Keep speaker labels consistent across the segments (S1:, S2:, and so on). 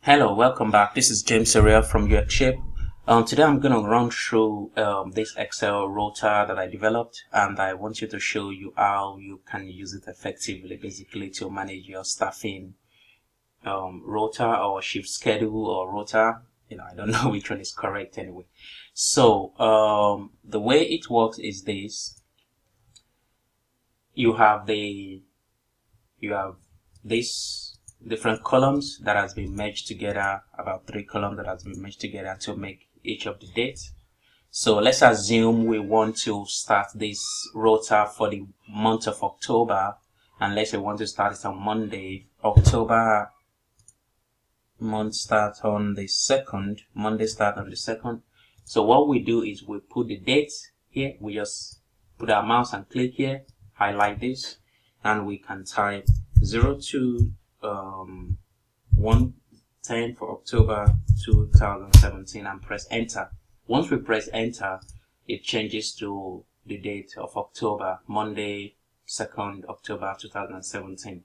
S1: Hello, welcome back. This is James Ariel from Yorkshire. Today I'm going to run through this Excel rota that I developed, and I want you to show you how you can use it effectively, basically to manage your staffing rota or shift schedule or rota. I don't know which one is correct anyway. So the way it works is this. You have this different columns that has been merged together, about 3 columns that has been merged together to make each of the dates. So let's assume we want to start this rota for the month of October, and let's say we want to start it on Monday. October month starts on the 2nd. Monday start on the 2nd. So what we do is we put the date here. We just put our mouse and click here, highlight this, and we can type 110 for October 2017 and press enter. Once we press enter, it changes to the date of October, Monday 2nd October 2017.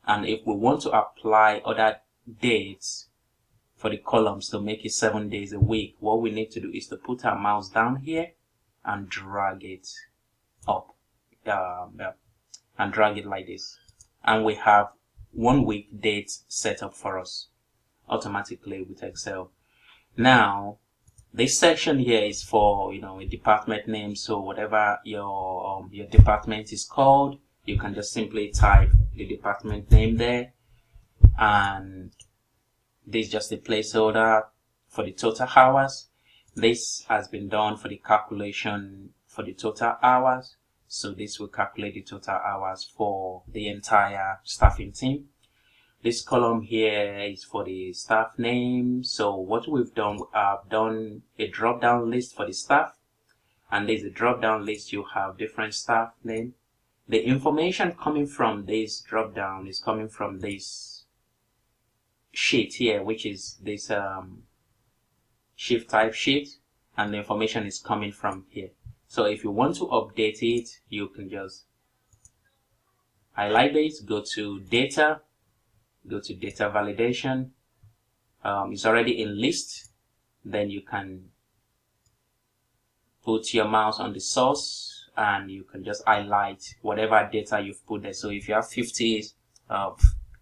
S1: And if we want to apply other dates for the columns to make it 7 days a week, what we need to do is to put our mouse down here and drag it up, and drag it like this, and we have 1 week dates set up for us automatically with Excel. Now this section here is for a department name, so whatever your department is called, you can just simply type the department name there, and this is just a placeholder for the total hours. This has been done for the calculation for the total hours. So this will calculate the total hours for the entire staffing team. This column here is for the staff name. So what we've done, I've done a drop down list for the staff, and there's a drop down list. You have different staff name. The information coming from this drop down is coming from this sheet here, which is this shift type sheet, and the information is coming from here. So if you want to update it, you can just highlight this, go to data, go to data validation. It's already in list. Then you can put your mouse on the source and you can just highlight whatever data you've put there. So if you have 50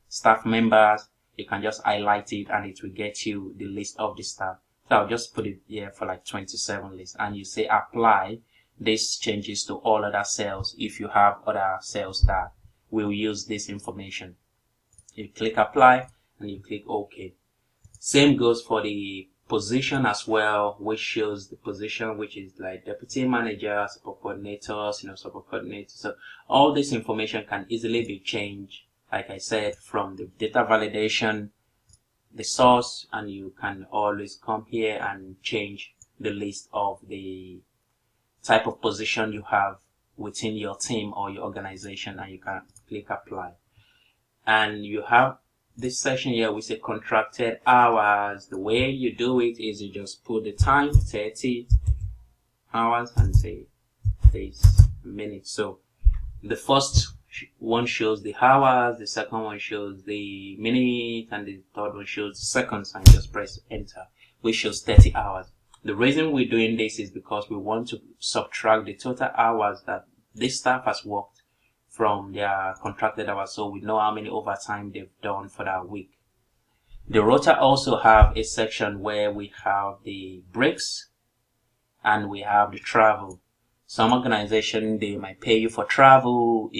S1: staff members, you can just highlight it and it will get you the list of the staff. So I'll just put it here for like 27 lists, and you say apply. This changes to all other cells if you have other cells that will use this information. You click apply and you click OK. Same goes for the position as well, which shows the position, which is like deputy manager, support coordinators, support coordinators. So all this information can easily be changed, like I said, from the data validation, the source, and you can always come here and change the list of the type of position you have within your team or your organization, and you can click apply. And you have this section here with the contracted hours. The way you do it is you just put the time, 30 hours, and say days, minutes. So the first one shows the hours, the second one shows the minute, and the third one shows the seconds, and just press enter, which shows 30 hours. The reason we're doing this is because we want to subtract the total hours that this staff has worked from their contracted hours, so we know how many overtime they've done for that week. The rota also have a section where we have the breaks and we have the travel. Some organization, they might pay you for travel.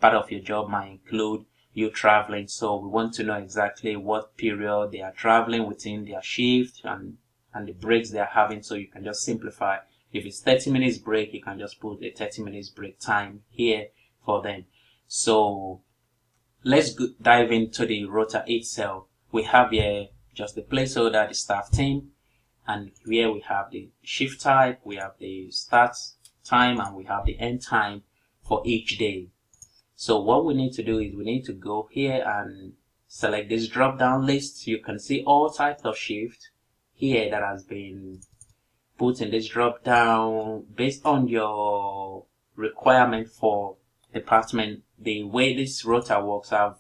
S1: Part of your job might include you traveling, so we want to know exactly what period they are traveling within their shift and the breaks they're having, so you can just simplify. If it's 30 minutes break, you can just put a 30 minutes break time here for them. So let's dive into the rota itself. We have here just the placeholder, the staff team, and here we have the shift type, we have the start time, and we have the end time for each day. So what we need to do is we need to go here and select this drop down list. You can see all types of shift here that has been put in this drop down based on your requirement for department. The way this rota works, I've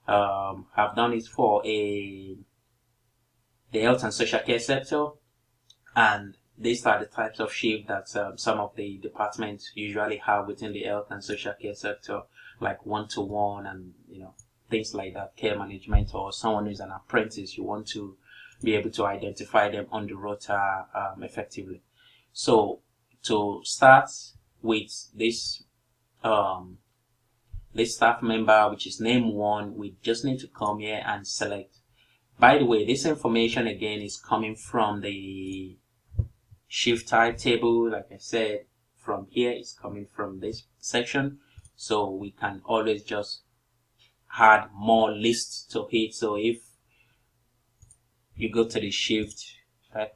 S1: have done it for the health and social care sector, and these are the types of shift that some of the departments usually have within the health and social care sector, like one-to-one and things like that, care management, or someone who's an apprentice. You want to be able to identify them on the rota effectively. So to start with this this staff member, which is name 1, we just need to come here and select. By the way, this information again is coming from the shift type table. Like I said, from here it's coming from this section, so we can always just add more lists to it. So if you go to the shift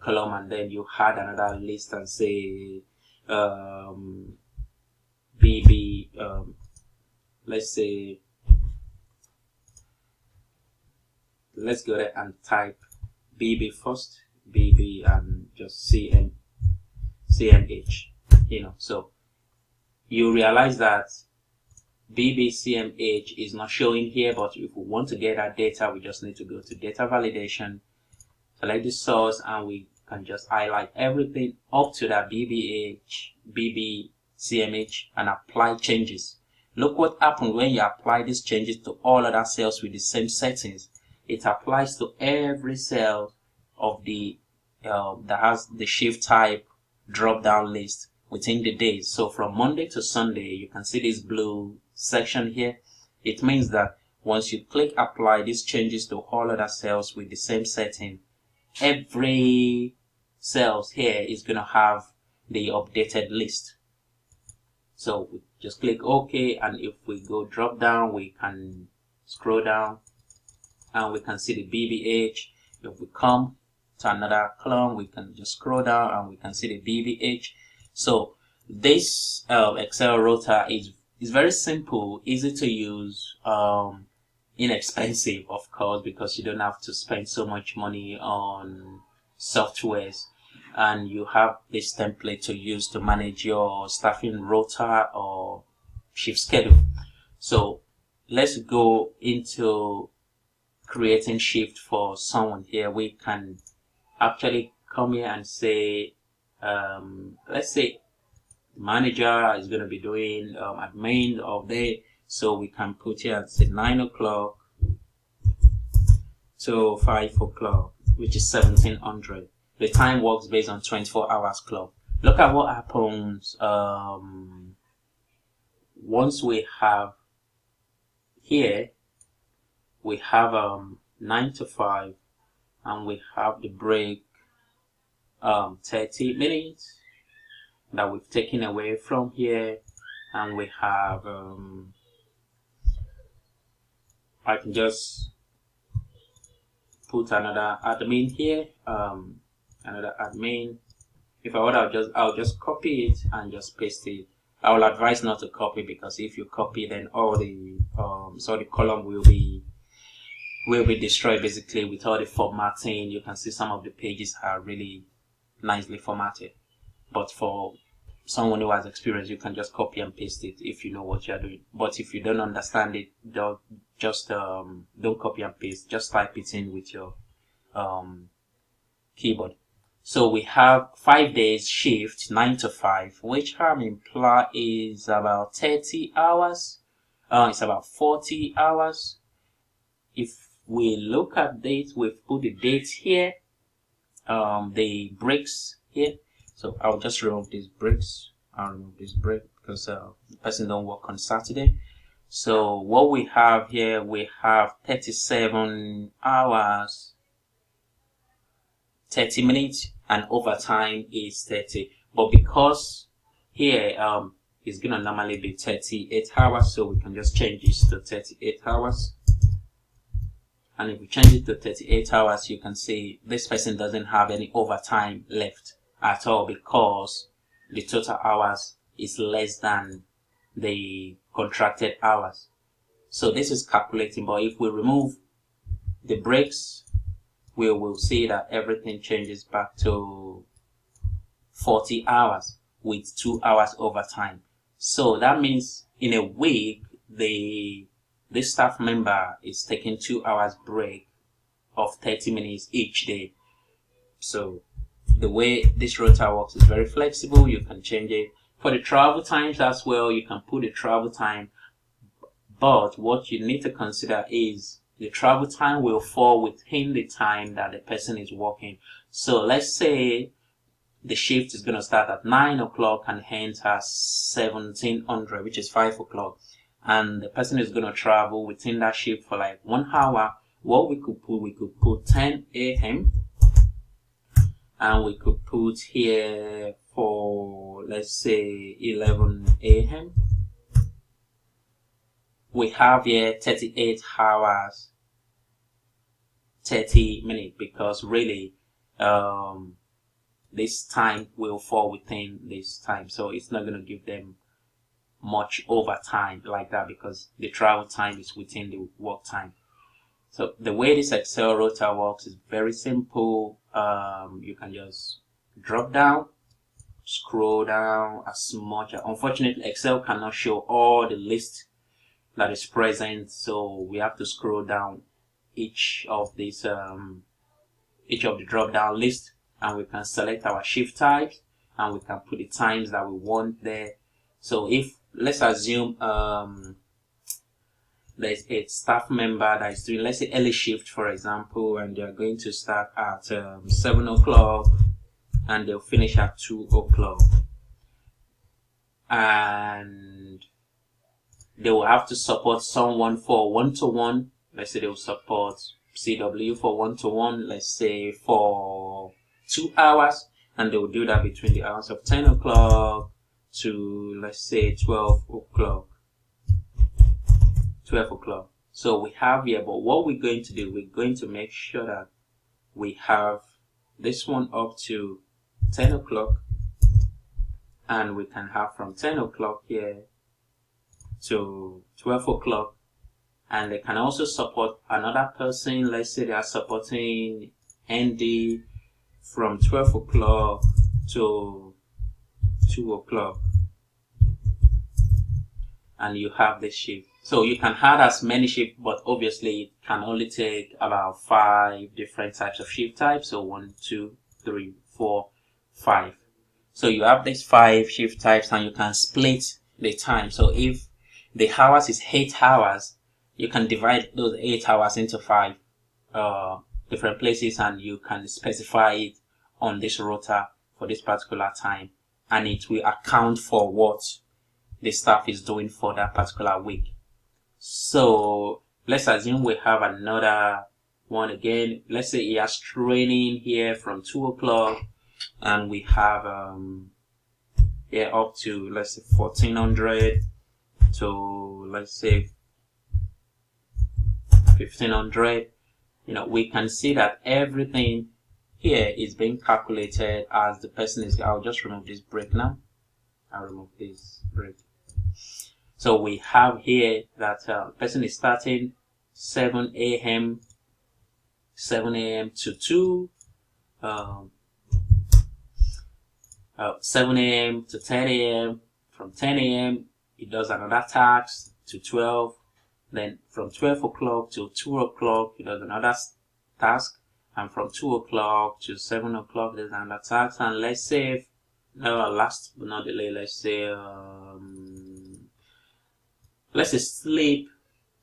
S1: column and then you add another list and say BB, let's say, let's go there and type BB first, BB, and just CMH, so you realize that BB CMH is not showing here, but if we want to get that data, we just need to go to data validation, select the source, and we can just highlight everything up to that BB CMH and apply changes. Look what happens when you apply these changes to all other cells with the same settings. It applies to every cell of the that has the shift type drop down list within the days. So from Monday to Sunday, you can see this blue section here. It means that once you click apply these changes to all other cells with the same setting, every cells here is going to have the updated list. So we just click OK, and if we go drop down, we can scroll down and we can see the BBH. If we come to another column, we can just scroll down and we can see the BBH. So this Excel rota is very simple, easy to use, inexpensive, of course, because you don't have to spend so much money on softwares, and you have this template to use to manage your staffing rota or shift schedule. So let's go into creating shift for someone here. We can actually come here and say, let's say the manager is going to be doing admin all day, so we can put here and say 9 o'clock to 5 o'clock, which is 1700. The time works based on 24 hours clock. Look at what happens once we have here, we have 9 to 5, and we have the break 30 minutes that we've taken away from here, and we have I can just put another admin here, another admin. If I would, I'll just copy it and just paste it. I will advise not to copy, because if you copy, then all the the column will be destroyed basically with all the formatting. You can see some of the pages are really nicely formatted, but for someone who has experience, you can just copy and paste it if you know what you're doing. But if you don't understand it, don't copy and paste, just type it in with your keyboard. So we have 5 days shift, 9 to 5, which imply is about 30 hours. It's about 40 hours. If we look at date, we've put the date here, the breaks here. So I'll just remove these breaks. I'll remove this break because the person don't work on Saturday. So what we have here, we have 37 hours, 30 minutes, and overtime is 30. But because here it's gonna normally be 38 hours, so we can just change this to 38 hours. And if we change it to 38 hours, you can see this person doesn't have any overtime left at all, because the total hours is less than the contracted hours. So this is calculating, but if we remove the breaks, we will see that everything changes back to 40 hours with 2 hours overtime. So that means in a week, the this staff member is taking 2 hours break of 30 minutes each day. So the way this rota works is very flexible. You can change it. For the travel times as well, you can put the travel time, but what you need to consider is the travel time will fall within the time that the person is working. So let's say the shift is going to start at 9 o'clock and end at 1700, which is 5 o'clock. And the person is going to travel within that shift for like 1 hour. What we could put 10 a.m. and we could put here for, let's say, 11 a.m. We have here 38 hours, 30 minutes, because really, this time will fall within this time. So it's not going to give them much overtime like that, because the travel time is within the work time. So the way this Excel rota works is very simple. You can just drop down, scroll down as much. Unfortunately, Excel cannot show all the list that is present, so we have to scroll down each of these each of the drop down list, and we can select our shift types, and we can put the times that we want there. So if, let's assume there's a staff member that is doing, let's say, early shift, for example, and they're going to start at 7 o'clock and they'll finish at 2 o'clock, and they will have to support someone for one-to-one. Let's say they will support CW for one-to-one, let's say for 2 hours, and they will do that between the hours of 10 o'clock to, let's say, 12 o'clock. 12 o'clock. So we have here, but what we're going to do, we're going to make sure that we have this one up to 10 o'clock, and we can have from 10 o'clock here to 12 o'clock, and they can also support another person. Let's say they are supporting ND from 12 o'clock to 2 o'clock, and you have this shift. So you can add as many shifts, but obviously it can only take about 5 different types of shift types. So 1, 2, 3, 4, 5. So you have these 5 shift types, and you can split the time. So if the hours is 8 hours, you can divide those 8 hours into 5 different places, and you can specify it on this rota for this particular time, and it will account for what the staff is doing for that particular week. So let's assume we have another one again. Let's say he has training here from 2 o'clock, and we have here up to, let's say, 1400 to, let's say, 1500. You know, we can see that everything here is being calculated as the person is. I'll just remove this break now. I'll remove this break. So we have here that person is starting 7 a.m. to 2, 7 a.m. to 10 a.m. From 10 a.m. he does another task to 12. Then from 12 o'clock to 2 o'clock he does another task, and from 2 o'clock to 7 o'clock there's another task. And let's say, last but not the least, let's say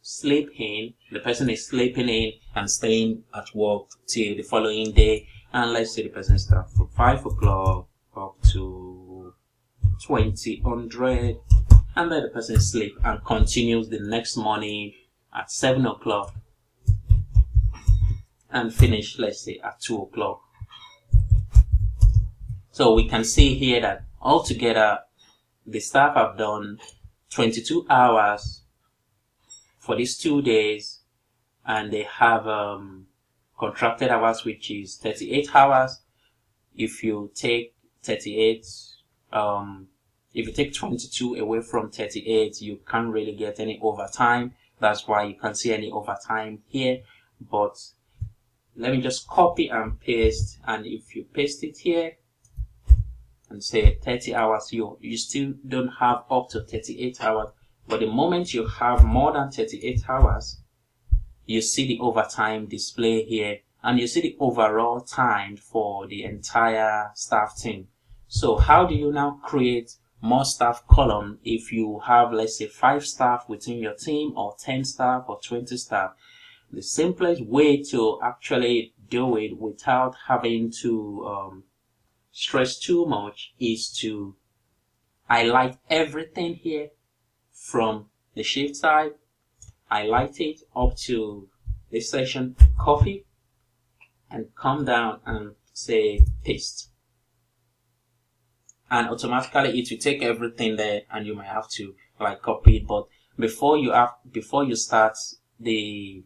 S1: sleep in. The person is sleeping in and staying at work till the following day, and let's say the person starts from 5 o'clock up to 2000, and then the person sleep and continues the next morning at 7 o'clock and finish, let's say, at 2 o'clock. So we can see here that altogether the staff have done 22 hours for these 2 days, and they have contracted hours, which is 38 hours. If you take 38, if you take 22 away from 38, you can't really get any overtime. That's why you can't see any overtime here. But let me just copy and paste, and if you paste it here and say 30 hours, you still don't have up to 38 hours. But the moment you have more than 38 hours, you see the overtime display here, and you see the overall time for the entire staff team. So how do you now create more staff column if you have, let's say, 5 staff within your team, or 10 staff, or 20 staff? The simplest way to actually do it without having to stress too much is to highlight everything here from the shift type, highlight it up to this section, copy, and come down and say paste. And automatically it will take everything there, and you might have to like copy it. But before you start the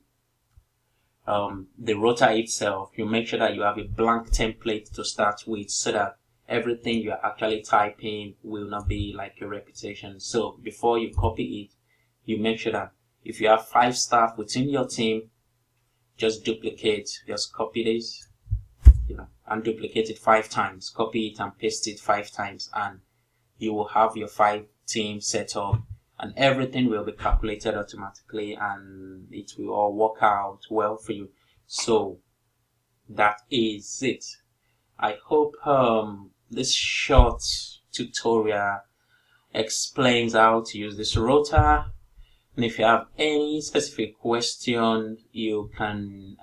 S1: rota itself, you make sure that you have a blank template to start with, so that everything you are actually typing will not be like a repetition. So before you copy it, you make sure that if you have 5 staff within your team, just copy this, and duplicate it 5 times. Copy it and paste it 5 times, and you will have your 5 teams set up, and everything will be calculated automatically, and it will all work out well for you. So that is it. I hope this short tutorial explains how to use this rota. And if you have any specific question, you can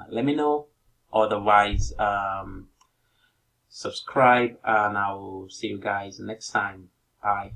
S1: let me know. Otherwise, subscribe, and I will see you guys next time. Bye.